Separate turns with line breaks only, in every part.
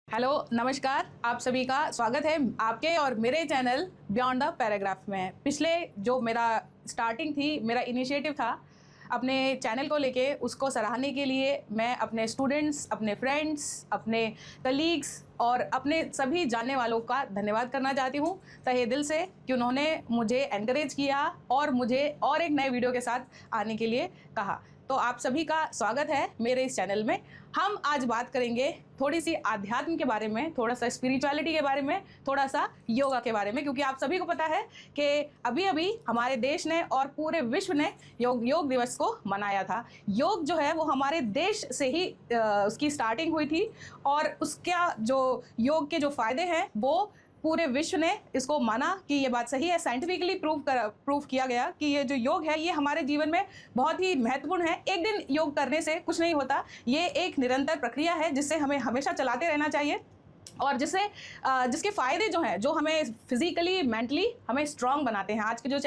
Hello नमस्कार, आप सभी का स्वागत है आपके और मेरे चैनल बियॉन्ड द पैराग्राफ में। पिछले जो मेरा स्टार्टिंग थी, मेरा इनिशिएटिव था अपने चैनल को लेके, उसको सराहने के लिए मैं अपने स्टूडेंट्स, अपने फ्रेंड्स, अपने कलीग्स और अपने सभी जानने वालों का धन्यवाद करना चाहती हूँ तहे दिल से कि उन्होंने मुझे एनकरेज किया और मुझे और एक नए वीडियो के साथ आने के लिए कहा। तो आप सभी का स्वागत है मेरे इस चैनल में। हम आज बात करेंगे थोड़ी सी आध्यात्म के बारे में, थोड़ा सा स्पिरिचुअलिटी के बारे में, थोड़ा सा योगा के बारे में, क्योंकि आप सभी को पता है कि अभी अभी हमारे देश ने और पूरे विश्व ने योग दिवस को मनाया था। योग जो है वो हमारे देश से ही उसकी स्टार्टिंग हुई थी और उसका जो योग के जो फायदे हैं वो पूरे विश्व ने इसको माना कि ये बात सही है। साइंटिफिकली प्रूव किया गया कि ये जो योग है ये हमारे जीवन में बहुत ही महत्वपूर्ण है। एक दिन योग करने से कुछ नहीं होता, ये एक निरंतर प्रक्रिया है जिससे हमें हमेशा चलाते रहना चाहिए और जिसके फ़ायदे जो हैं, जो हमें फिजिकली मेंटली हमें स्ट्रांग बनाते हैं। आज के जो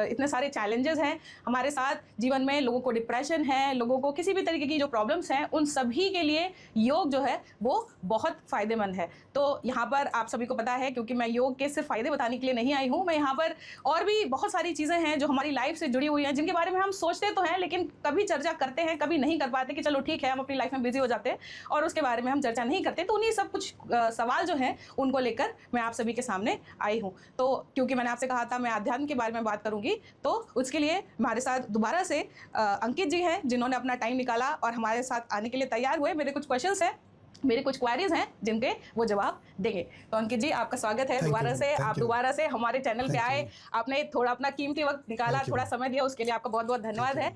इतने सारे चैलेंजेस हैं हमारे साथ जीवन में, लोगों को डिप्रेशन है, लोगों को किसी भी तरीके की जो प्रॉब्लम्स हैं, उन सभी के लिए योग जो है वो बहुत फ़ायदेमंद है। तो यहाँ पर आप सभी को पता है, क्योंकि मैं योग के सिर्फ फ़ायदे बताने के लिए नहीं आई हूँ, मैं यहाँ पर और भी बहुत सारी चीज़ें हैं जो हमारी लाइफ से जुड़ी हुई हैं, जिनके बारे में हम सोचते तो हैं लेकिन कभी चर्चा करते हैं, कभी नहीं कर पाते कि चलो ठीक है, हम अपनी लाइफ में बिजी हो जाते हैं और उसके बारे में हम चर्चा नहीं करते। तो उन्हीं सब कुछ सवाल जो हैं उनको लेकर मैं आप सभी के सामने आई हूं। तो क्योंकि मैंने आपसे कहा था मैं अध्यात्म के बारे में बात करूंगी, तो उसके लिए हमारे साथ दोबारा से अंकित जी हैं, जिन्होंने अपना टाइम निकाला और हमारे साथ आने के लिए तैयार हुए। मेरे कुछ क्वेश्चंस हैं, मेरे कुछ क्वेरीज हैं जिनके वो जवाब देंगे। तो अंकित जी, आपका स्वागत है दोबारा से। आप दोबारा से हमारे चैनल पे आए, आपने थोड़ा अपना कीमती वक्त निकाला, थोड़ा समय दिया, उसके लिए आपका बहुत बहुत धन्यवाद है।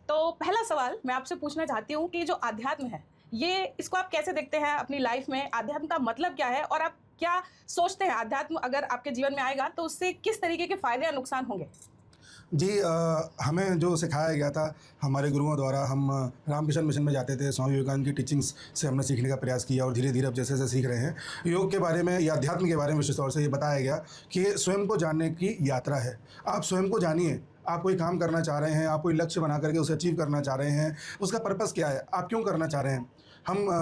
तो पहला सवाल मैं आपसे पूछना चाहती हूँ कि जो अध्यात्म है, ये इसको आप कैसे देखते हैं अपनी लाइफ में? अध्यात्म का मतलब क्या है और आप क्या सोचते हैं अध्यात्म अगर आपके जीवन में आएगा तो उससे किस तरीके के फायदे या नुकसान होंगे?
जी, हमें जो सिखाया गया था हमारे गुरुओं द्वारा, हम रामकृष्ण मिशन में जाते थे, स्वामी विवेकानंद की टीचिंग्स से हमने सीखने का प्रयास किया और धीरे धीरे अब जैसे जैसे सीख रहे हैं योग के बारे में या अध्यात्म के बारे में विशेष तौर से ये बताया गया कि स्वयं को जानने की यात्रा है। आप स्वयं को जानिए, आप कोई काम करना चाह रहे हैं, आप कोई लक्ष्य बना करके उसे अचीव करना चाह रहे हैं, उसका पर्पस क्या है, आप क्यों करना चाह रहे हैं।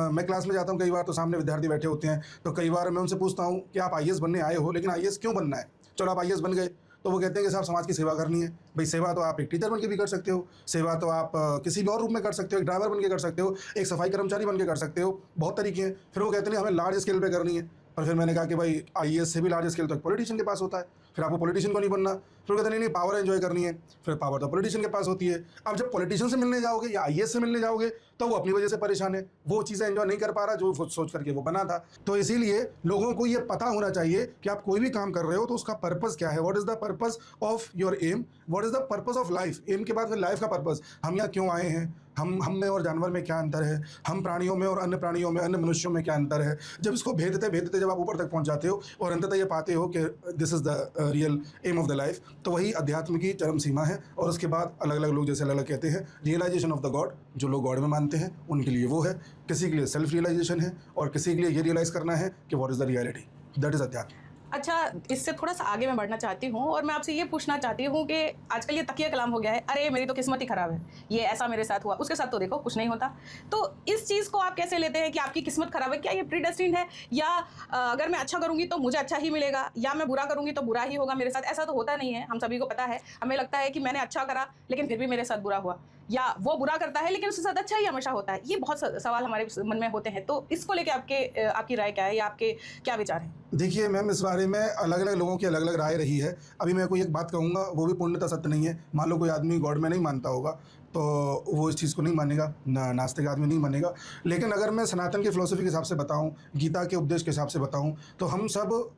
मैं क्लास में जाता हूँ, कई बार तो सामने विद्यार्थी बैठे होते हैं, तो कई बार मैं उनसे पूछता हूँ कि आप आईएएस बनने आए हो, लेकिन आईएएस क्यों बनना है? चलो आप आईएएस बन गए तो वो कहते हैं कि साहब समाज की सेवा करनी है। भाई सेवा तो आप एक टीचर बन के भी कर सकते हो, सेवा तो आप किसी भी और रूप में कर सकते हो, एक ड्राइवर बन के कर सकते हो, एक सफाई कर्मचारी बन के कर सकते हो, बहुत तरीके हैं। फिर वो कहते हैं हमें लार्ज स्केल पे करनी है। पर फिर मैंने कहा कि भाई आईएएस से भी लार्ज स्केल तो एक पॉलिटिशियन के पास होता है, फिर आपको पॉलिटिशियन को नहीं बनना। फिर कहते नहीं पावर एंजॉय करनी है, फिर पावर तो पॉलिटिशियन के पास होती है। अब जब पॉलिटिशियन से मिलने जाओगे या आईएएस से मिलने जाओगे तो वो अपनी वजह से परेशान है, वो चीज़ें एंजॉय नहीं कर पा रहा जो सोच करके वो बना था। तो इसीलिए लोगों को ये पता होना चाहिए कि आप कोई भी काम कर रहे हो तो उसका पर्पस क्या है, what is the purpose of your aim, what is the purpose of life. Aim के बाद फिर लाइफ का पर्पस, हम यहाँ क्यों आए हैं, हम में और जानवर में क्या अंतर है, हम प्राणियों में और अन्य प्राणियों में, अन्य मनुष्यों में क्या अंतर है। जब इसको भेदते भेदते जब आप ऊपर तक पहुंच जाते हो और अंततः ये पाते हो कि this is the real aim of the life, तो वही अध्यात्म की चरम सीमा है। और उसके बाद अलग अलग लोग जैसे अलग अलग कहते हैं रियलाइजेशन ऑफ द गॉड, जो लोग गॉड में मानते हैं उनके लिए वो है, किसी के लिए सेल्फ रियलाइजेशन है और किसी के लिए ये रियलाइज़ करना है कि what is the reality, that is अध्यात्म।
अच्छा, इससे थोड़ा सा आगे मैं बढ़ना चाहती हूँ और मैं आपसे ये पूछना चाहती हूँ कि आजकल ये तकिया कलाम हो गया है, अरे मेरी तो किस्मत ही खराब है, ये ऐसा मेरे साथ हुआ, उसके साथ तो देखो कुछ नहीं होता। तो इस चीज़ को आप कैसे लेते हैं कि आपकी किस्मत खराब है? क्या ये प्रीडेस्टिन्ड है, या अगर मैं अच्छा करूँगी तो मुझे अच्छा ही मिलेगा, या मैं बुरा करूँगी तो बुरा ही होगा मेरे साथ? ऐसा तो होता नहीं है, हम सभी को पता है। हमें लगता है कि मैंने अच्छा करा लेकिन फिर भी मेरे साथ बुरा हुआ, या वो बुरा करता है लेकिन उसके साथ अच्छा ही हमेशा होता है। ये बहुत सवाल हमारे मन में होते हैं। तो इसको लेके आपकी राय क्या है या आपके क्या विचार हैं?
देखिए मैम, इस बारे में अलग अलग लोगों की अलग अलग राय रही है। अभी मैं कोई एक बात कहूँगा, वो भी पूर्णतः सत्य नहीं है। मान लो कोई आदमी गॉड में नहीं मानता होगा तो वो इस चीज़ को नहीं मानेगा, नास्तिक आदमी नहीं मानेगा। लेकिन अगर मैं सनातन की फिलोसफी के हिसाब से बताऊँ, गीता के उपदेश के हिसाब से बताऊँ, तो हम सब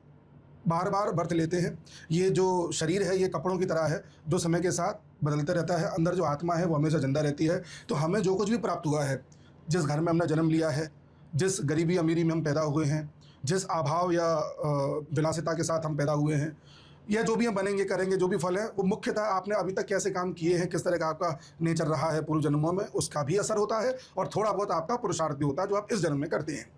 बार बार बर्थ लेते हैं। ये जो शरीर है ये कपड़ों की तरह है जो समय के साथ बदलता रहता है। अंदर जो आत्मा है वो हमेशा जिंदा रहती है। तो हमें जो कुछ भी प्राप्त हुआ है, जिस घर में हमने जन्म लिया है, जिस गरीबी अमीरी में हम पैदा हुए हैं, जिस अभाव या विलासिता के साथ हम पैदा हुए हैं, या जो भी हम बनेंगे करेंगे, जो भी फल है, वो मुख्यतः आपने अभी तक कैसे काम किए हैं, किस तरह का आपका नेचर रहा है पूर्व जन्मों में, उसका भी असर होता है। और थोड़ा बहुत आपका पुरुषार्थ भी होता है जो आप इस जन्म में करते हैं।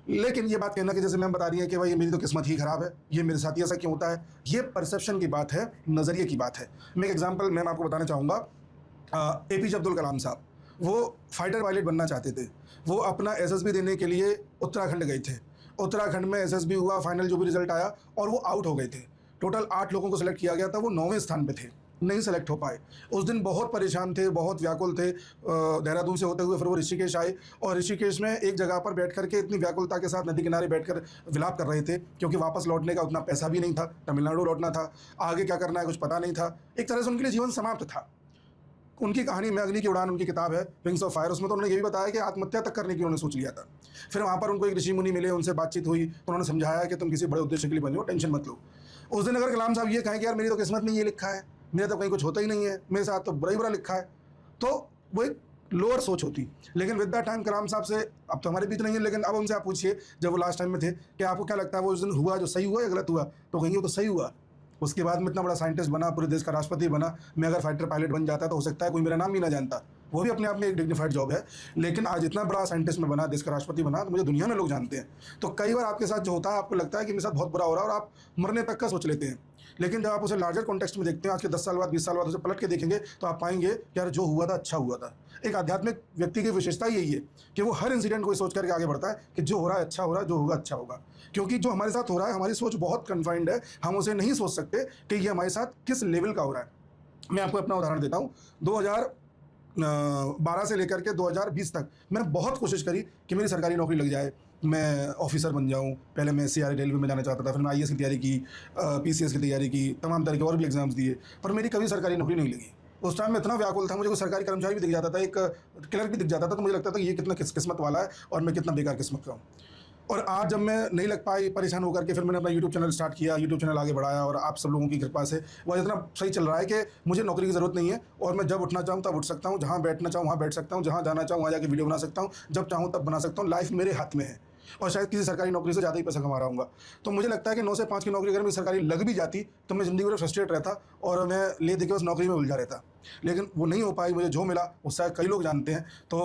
लेकिन ये बात कहना कि जैसे मैम बता रही है कि भाई मेरी तो किस्मत ही खराब है, ये मेरे साथ ही ऐसा क्यों होता है, ये परसेप्शन की बात है, नज़रिए की बात है। मैं एक एग्जांपल मैम आपको बताना चाहूँगा। एपीजे अब्दुल कलाम साहब, वो फाइटर पायलट बनना चाहते थे। वो अपना एसएसबी देने के लिए उत्तराखंड गए थे उत्तराखंड में एसएसबी हुआ, फाइनल जो भी रिजल्ट आया और वो आउट हो गए थे। टोटल 8 लोगों को सिलेक्ट किया गया था, वो 9वें स्थान पे थे, नहीं सेलेक्ट हो पाए। उस दिन बहुत परेशान थे, बहुत व्याकुल थे। देहरादून से होते हुए फिर वो ऋषिकेश आए और ऋषिकेश में एक जगह पर बैठ कर के इतनी व्याकुलता के साथ नदी किनारे बैठकर विलाप कर रहे थे, क्योंकि वापस लौटने का उतना पैसा भी नहीं था, तमिलनाडु लौटना था, आगे क्या करना है कुछ पता नहीं था। एक तरह से उनके लिए जीवन समाप्त था। उनकी कहानी में अग्नि की उड़ान उनकी किताब है, विंग्स ऑफ फायर, उसमें तो उन्होंने ये भी बताया कि आत्महत्या तक करने की उन्होंने सोच लिया था। फिर वहाँ पर उनको एक ऋषि मुनि मिले, उनसे बातचीत हुई तो उन्होंने समझाया कि तुम किसी बड़े उद्देश्य के लिए बने हो, टेंशन मत लो। उस दिन अगर कलाम साहब ये कहें कि यार मेरी तो किस्मत में ये लिखा है, मेरा तो कहीं कुछ होता ही नहीं है, मेरे साथ तो बुरा ही बुरा लिखा है, तो वो एक लोअर सोच होती। लेकिन विद द टाइम कलाम साहब से, अब तो हमारे बीच नहीं है, लेकिन अब उनसे आप पूछिए जब वो लास्ट टाइम में थे कि आपको क्या लगता है वो उस दिन हुआ जो सही हुआ या गलत हुआ, तो कहेंगे वो तो सही हुआ। उसके बाद में इतना बड़ा साइंटिस्ट बना, पूरे देश का राष्ट्रपति बना। मैं अगर फाइटर पायलट बन जाता तो हो सकता है कोई मेरा नाम भी ना जानता, वो भी अपने आप में एक डिग्निफाइड जॉब है। लेकिन आज इतना बड़ा साइंटिस्ट में बना, देश का राष्ट्रपति बना, तो मुझे दुनिया में लोग जानते हैं। तो कई बार आपके साथ जो होता है आपको लगता है कि मेरे साथ बहुत बुरा हो रहा है और आप मरने तक का सोच लेते हैं। लेकिन जब आप उसे लार्जर कॉन्टेक्स्ट में देखते हैं, आज के 10 साल बाद 20 साल बाद उसे पलट के देखेंगे तो आप पाएंगे कि यार जो हुआ था अच्छा हुआ था। एक आध्यात्मिक व्यक्ति की विशेषता यही है कि वो हर इंसिडेंट को सोच करके आगे बढ़ता है कि जो हो रहा है अच्छा हो रहा है, जो होगा अच्छा होगा। क्योंकि जो हमारे साथ हो रहा है, हमारी सोच बहुत कन्फाइंड है, हम उसे नहीं सोच सकते कि ये हमारे साथ किस लेवल का हो रहा है। मैं आपको अपना उदाहरण देता हूँ। 2012 से लेकर के 2020 तक मैंने बहुत कोशिश करी कि मेरी सरकारी नौकरी लग जाए, मैं ऑफिसर बन जाऊं। पहले मैं CRE रेलवे में जाना चाहता था, फिर मैं IAS की तैयारी की, PCS की तैयारी की, तमाम तरह के और भी एग्जाम्स दिए, पर मेरी कभी सरकारी नौकरी नहीं लगी। उस टाइम में इतना व्याकुल था, मुझे कोई सरकारी कर्मचारी भी दिख जाता था, एक क्लर्क भी दिख जाता था, तो मुझे लगता था कि ये कितना किस्मत वाला है और मैं कितना बेकार किस्मत का हूँ। और आज जब मैं नहीं लग पाई, परेशान होकर के फिर मैंने अपना यूट्यूब चैनल स्टार्ट किया, यूट्यूब चैनल आगे बढ़ाया और आप सब लोगों की कृपा से वह इतना सही चल रहा है कि मुझे नौकरी की ज़रूरत नहीं है और मैं जब उठना चाहूँ तब उठ सकता हूँ, जहाँ बैठना चाहूँ वहाँ बैठ सकता हूँ, जहाँ जाना चाहूँ वहाँ जाके वीडियो बना सकता हूँ, जब चाहूँ तब बना सकता हूँ। लाइफ मेरे हाथ में है और शायद किसी सरकारी नौकरी से ज़्यादा ही पैसा कमा रहा हूँगा। तो मुझे लगता है कि 9 से 5 की नौकरी अगर मेरी सरकारी लग भी जाती तो मैं ज़िंदगी भर फ्रस्ट्रेट रहता और मैं ले दे के बस नौकरी में उलझा रहता। लेकिन वो नहीं हो पाई, मुझे जो मिला वो शायद कई लोग जानते हैं। तो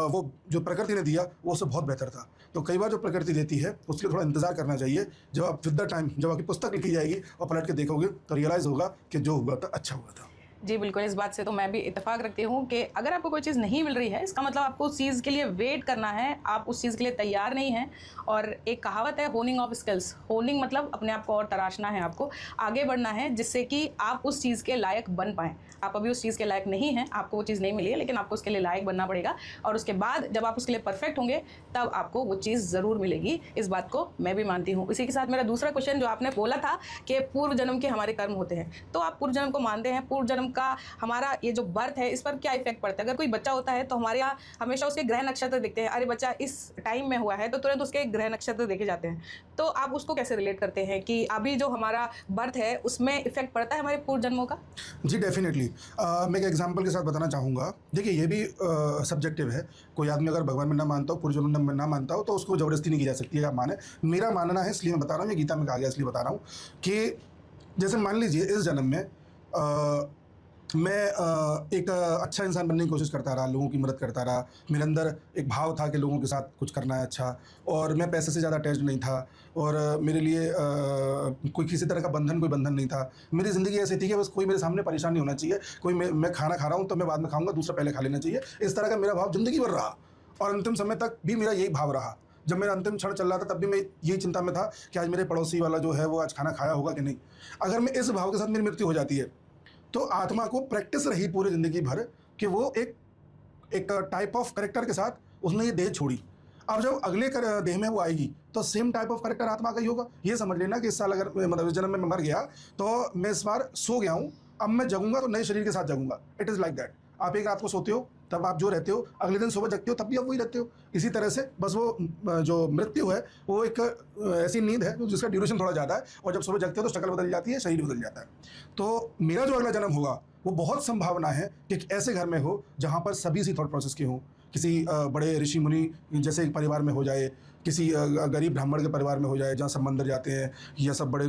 वो जो प्रकृति ने दिया वो उससे बहुत बेहतर था। तो कई बार जो प्रकृति देती है उसके लिए थोड़ा इंतजार करना चाहिए। जब आप विद द टाइम, जब आपकी पुस्तक लिखी जाएगी और पलट के देखोगे तो रियलाइज़ होगा कि जो हुआ था अच्छा हुआ था।
जी बिल्कुल, इस बात से तो मैं भी इत्तेफाक रखती हूँ कि अगर आपको कोई चीज़ नहीं मिल रही है, इसका मतलब आपको उस चीज़ के लिए वेट करना है, आप उस चीज़ के लिए तैयार नहीं हैं। और एक कहावत है, होनिंग ऑफ स्किल्स। होनिंग मतलब अपने आप को और तराशना है, आपको आगे बढ़ना है जिससे कि आप उस चीज़ के लायक बन पाएँ। आप अभी उस चीज़ के लायक नहीं हैं, आपको वो चीज़ नहीं मिली है, लेकिन आपको उसके लिए लायक बनना पड़ेगा और उसके बाद जब आप उसके लिए परफेक्ट होंगे तब आपको वो चीज़ ज़रूर मिलेगी। इस बात को मैं भी मानती हूँ। इसी के साथ मेरा दूसरा क्वेश्चन, जो आपने बोला था कि पूर्व जन्म के हमारे कर्म होते हैं, तो आप पूर्व जन्म को मानते हैं? पूर्व जन्म का हमारा ये जो बर्थ है इस पर क्या इफेक्ट पड़ता है? अगर कोई बच्चा होता है तो हमारे यहाँ हमेशा उसके ग्रह नक्षत्र दिखते हैं। अरे बच्चा इस टाइम में हुआ है तो तुरंत उसके ग्रह नक्षत्र देखे जाते हैं। तो आप उसको कैसे रिलेट करते हैं कि अभी जो हमारा बर्थ है उसमें इफेक्ट पड़ता है हमारे पूर्व जन्मों का?
जी डेफिनेटली। मैं एक एग्जांपल के साथ बताना चाहूँगा। देखिए ये भी सब्जेक्टिव है। कोई आदमी अगर भगवान में ना मानता हो, पूर्व जन्म में ना मानता हो, तो उसको ज़बरदस्ती नहीं की जा सकती है आप माने। मेरा मानना है, इसलिए मैं बता रहा हूँ, ये गीता में कहा गया इसलिए बता रहा हूँ कि जैसे मान लीजिए इस जन्म में मैं एक अच्छा इंसान बनने की कोशिश करता रहा, लोगों की मदद करता रहा। मेरे अंदर एक भाव था कि लोगों के साथ कुछ करना है अच्छा, और मैं पैसे से ज़्यादा अटैच्ड नहीं था और मेरे लिए कोई किसी तरह का कोई बंधन नहीं था। मेरी ज़िंदगी ऐसी थी कि बस कोई मेरे सामने परेशान नहीं होना चाहिए। कोई मैं खाना खा रहा हूँ तो मैं बाद में खाऊँगा, दूसरा पहले खा लेना चाहिए। इस तरह का मेरा भाव ज़िंदगी भर रहा और अंतिम समय तक भी मेरा यही भाव रहा। जब मेरा अंतिम क्षण चल रहा था तब भी मैं यही चिंता में था कि आज मेरे पड़ोसी वाला जो है वो आज खाना खाया होगा कि नहीं। अगर मैं इस भाव के साथ मेरी मृत्यु हो जाती है तो आत्मा को प्रैक्टिस रही पूरी ज़िंदगी भर कि वो एक टाइप ऑफ करेक्टर के साथ उसने ये देह छोड़ी। अब जब अगले देह में वो आएगी तो सेम टाइप ऑफ करेक्टर आत्मा का ही होगा। ये समझ लेना कि इस साल अगर मतलब इस जन्म में मैं मर गया तो मैं इस बार सो गया हूँ, अब मैं जगूंगा तो नए शरीर के साथ जगूंगा। It is like that. आप एक रात को सोते हो तब आप जो रहते हो, अगले दिन सुबह जगते हो तब भी आप वही रहते हो। इसी तरह से बस वो जो मृत्यु है वो एक ऐसी नींद है जिसका ड्यूरेशन थोड़ा ज़्यादा है और जब सुबह जगते हो तो शक्ल बदल जाती है, शरीर बदल जाता है। तो मेरा जो अगला जन्म होगा वो बहुत संभावना है कि एक ऐसे घर में हो जहाँ पर सभी इसी थॉट प्रोसेस के हों। किसी बड़े ऋषि मुनि जैसे एक परिवार में हो जाए, किसी गरीब ब्राह्मण के परिवार में हो जाए जहाँ सब मंदिर जाते हैं या सब बड़े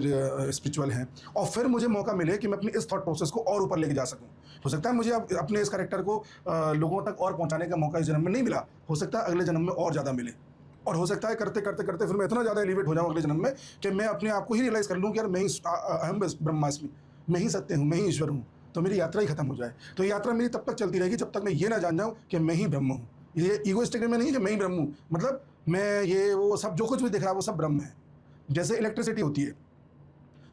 स्पिरिचुअल हैं, और फिर मुझे मौका मिले कि मैं अपनी इस थॉट प्रोसेस को और ऊपर लेके जा सकूं। हो सकता है मुझे अपने इस कैरेक्टर को लोगों तक और पहुंचाने का मौका इस जन्म में नहीं मिला, हो सकता है अगले जन्म में और ज़्यादा मिले, और हो सकता है करते करते करते फिर मैं इतना ज़्यादा एलिवेट हो जाऊँ अगले जन्म में कि मैं अपने आप को ही रियलाइज़ कर लूँ कि यार मैं ही अहम ब्रह्मास्मि, मैं ही सत्य हूँ, मैं ही ईश्वर हूँ, तो मेरी यात्रा ही खत्म हो जाए। तो यात्रा मेरी तब तक चलती रहेगी जब तक मैं ये ना जान जाऊँ कि मैं ही ब्रह्म हूँ। ये ईगोइस्टिक में नहीं कि मैं ही ब्रह्म हूँ, मतलब मैं ये वो सब जो कुछ भी दिख रहा है वो सब ब्रह्म है। जैसे इलेक्ट्रिसिटी होती है,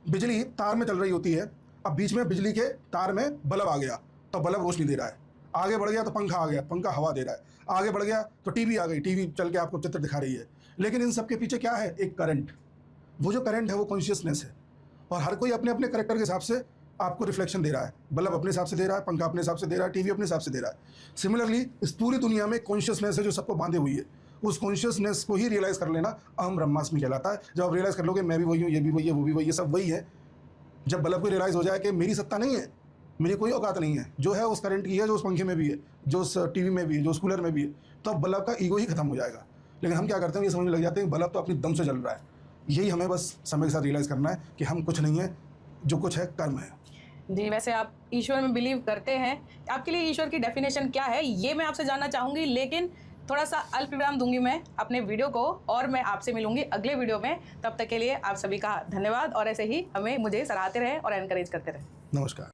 बिजली तार में चल रही होती है, अब बीच में बिजली के तार में बल्ब आ गया तो बल्ब रोशनी दे रहा है, आगे बढ़ गया तो पंखा आ गया, पंखा हवा दे रहा है, आगे बढ़ गया तो टीवी आ गई, टीवी चल के आपको चित्र दिखा रही है। लेकिन इन सब के पीछे क्या है? एक करंट। वो जो करंट है वो कॉन्शियसनेस है, और हर कोई अपने अपने करेक्टर के हिसाब से आपको रिफ्लेक्शन दे रहा है। बल्ब अपने हिसाब से दे रहा है, पंखा अपने हिसाब से दे रहा है, टीवी अपने हिसाब से दे रहा है। सिमिलरली इस पूरी दुनिया में कॉन्शियसनेस है जो सबको बांधे हुई है। उस कॉन्शियसनेस को ही रियलाइज़ कर लेना अहम ब्रह्मास्मि कहलाता है। जब आप रियलाइज़ कर लोगे मैं भी वही हूँ, ये भी वही है, वो भी वही है, सब वही है। जब बल्ब को रियलाइज़ हो जाए कि मेरी सत्ता नहीं है, मेरी कोई औकात नहीं है, जो है उस करंट की है, जो उस पंखे में भी है, जो उस टीवी में भी है, जो उस कूलर में भी है, तो अब बल्ब का ईगो ही खत्म हो जाएगा। लेकिन हम क्या करते हैं, ये समझने लग जाते हैं बल्ब तो अपनी दम से जल रहा है। यही हमें बस समय के साथ रियलाइज़ करना है कि हम कुछ नहीं है, जो कुछ है कर्म है।
जी, वैसे आप ईश्वर में बिलीव करते हैं। आपके लिए ईश्वर की डेफिनेशन क्या है, ये मैं आपसे जानना चाहूँगी, लेकिन थोड़ा सा अल्प विराम दूंगी मैं अपने वीडियो को, और मैं आपसे मिलूंगी अगले वीडियो में। तब तक के लिए आप सभी का धन्यवाद, और ऐसे ही मुझे सराहते रहें और एनकरेज करते रहें।
नमस्कार।